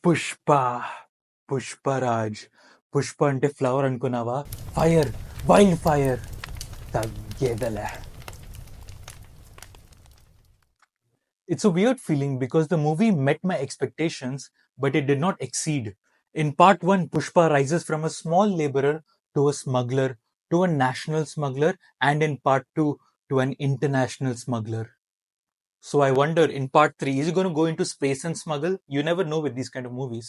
పుష్ప పుష్పరాజ్ పుష్ప అంటే ఫ్లవర్ అనుకున్నావా fire wild fire తగ్గేదలే It's a weird feeling because the movie met my expectations, but it did not exceed. In part 1, Pushpa rises from a small laborer to a smuggler, to a national smuggler, and in part 2, to an international smuggler. So I wonder in part 3, is he going to go into space and smuggle? You never know with these kind of movies.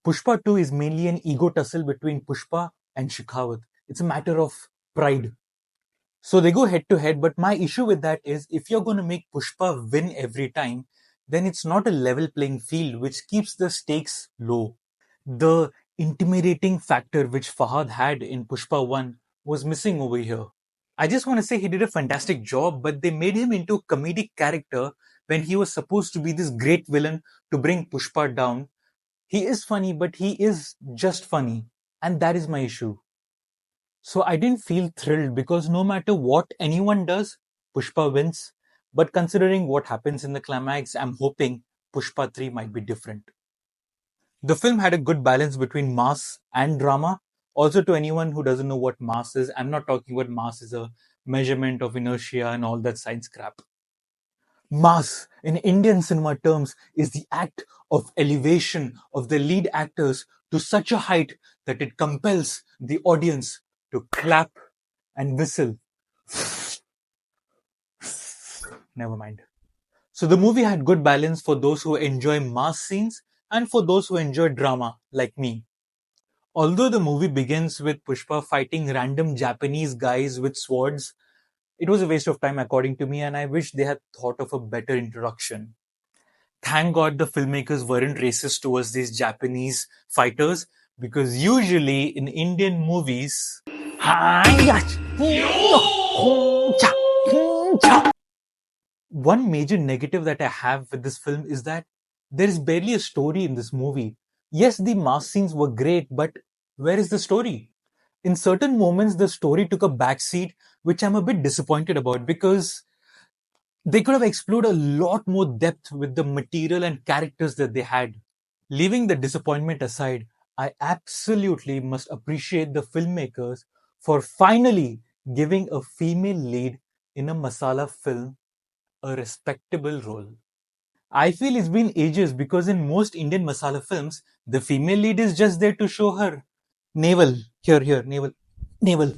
Pushpa 2 is mainly an ego tussle between Pushpa and Shekhawat. It's a matter of pride. So they go head to head, but my issue with that is if you're going to make Pushpa win every time, then it's not a level playing field, which keeps the stakes low. The intimidating factor which Fahad had in Pushpa 1 was missing over here. I just want to say he did a fantastic job, but they made him into a comedic character when he was supposed to be this great villain to bring Pushpa down. He is funny, but he is just funny. And that is my issue. So I didn't feel thrilled because no matter what anyone does, Pushpa wins. But considering what happens in the climax, I'm hoping Pushpa 3 might be different. The film had a good balance between mass and drama. Also, to anyone who doesn't know what mass is, I'm not talking about mass as a measurement of inertia and all that science crap. Mass, in Indian cinema terms, is the act of elevation of the lead actors to such a height that it compels the audience to clap and whistle. Never mind. So the movie had good balance for those who enjoy mass scenes and for those who enjoy drama, like me. Although the movie begins with Pushpa fighting random Japanese guys with swords, it was a waste of time according to me, and I wish they had thought of a better introduction. Thank God the filmmakers weren't racist towards these Japanese fighters, because usually in Indian movies, one major negative that I have with this film is that there is barely a story in this movie. Yes, the mass scenes were great, but where is the story? In certain moments, the story took a backseat, which I'm a bit disappointed about because they could have explored a lot more depth with the material and characters that they had. Leaving the disappointment aside, I absolutely must appreciate the filmmakers for finally giving a female lead in a masala film a respectable role. I feel it's been ages because in most Indian masala films, the female lead is just there to show her navel. Here, navel. Navel.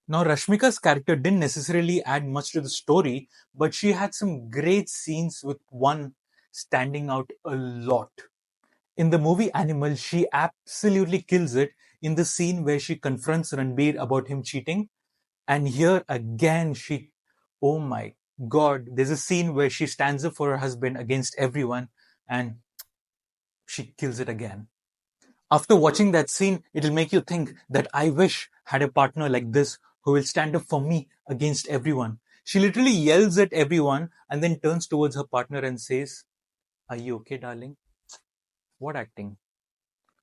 Now, Rashmika's character didn't necessarily add much to the story, but she had some great scenes with one standing out a lot. In the movie Animal, she absolutely kills it in the scene where she confronts Ranbir about him cheating. And here again, oh my god, there's a scene where she stands up for her husband against everyone and she kills it again. After watching that scene, it'll make you think that I wish had a partner like this who will stand up for me against everyone. She literally yells at everyone and then turns towards her partner and says, "Are you okay, darling?" What acting?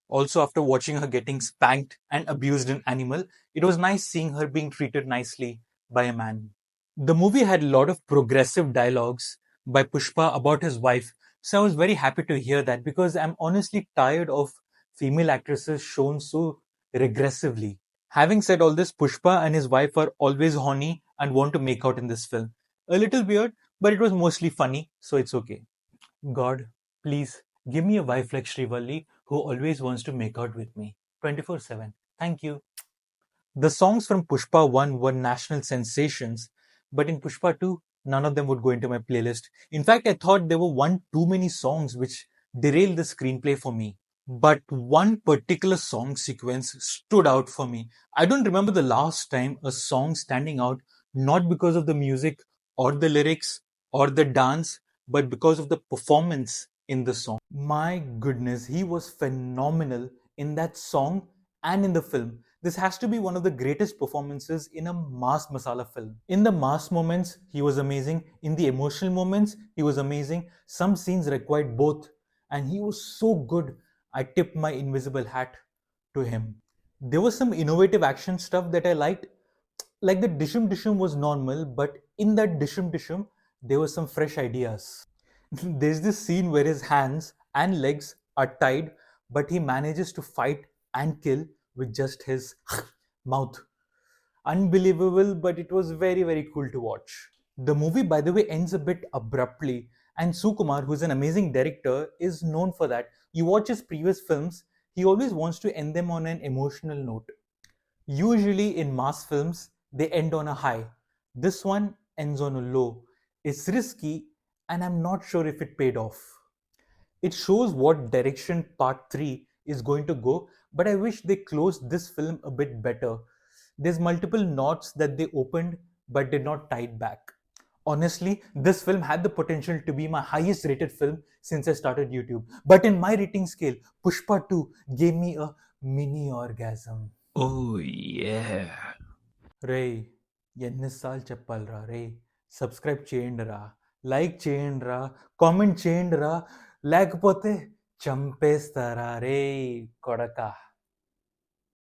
Also, after watching her getting spanked and abused in Animal, it was nice seeing her being treated nicely by a man. The movie had a lot of progressive dialogues by Pushpa about his wife, so I was very happy to hear that because I'm honestly tired of female actresses shown so regressively. Having said all this, Pushpa and his wife are always horny and want to make out in this film. A little weird, but it was mostly funny, so it's okay. God, please give me a wife like Srivalli who always wants to make out with me 24/7. Thank you. The songs from Pushpa 1 were national sensations, but in Pushpa 2, none of them would go into my playlist. In fact, I thought there were one too many songs which derailed the screenplay for me. But one particular song sequence stood out for me. I don't remember the last time a song standing out not because of the music or the lyrics or the dance, but because of the performance in the song. My goodness, he was phenomenal in that song and in the film. This has to be one of the greatest performances in a mass masala film. In the mass moments, he was amazing. In the emotional moments, he was amazing. Some scenes required both, and he was so good. I tipped my invisible hat to him. There was some innovative action stuff that I liked. Like the dishum dishum was normal, but in that dishum dishum, there were some fresh ideas. There's this scene where his hands and legs are tied, but he manages to fight and kill with just his mouth. Unbelievable, but it was very, very cool to watch. The movie, by the way, ends a bit abruptly, and Sukumar, who's an amazing director, is known for that. You watch his previous films, he always wants to end them on an emotional note. Usually in mass films, they end on a high. This one ends on a low. It's risky, and I'm not sure if it paid off. It shows what direction part 3 is going to go, but I wish they closed this film a bit better. There's multiple knots that they opened but did not tie it back. Honestly, this film had the potential to be my highest rated film since I started YouTube. But in my rating scale, Pushpa 2 gave me a mini orgasm. Oh, yeah. రే ఎన్నిసార్లు చెప్పాలిరా రే subscribe చేయండి రా like చేయండి రా comment చేయండి రా లేకపోతే చంపేస్తారా రే కొడక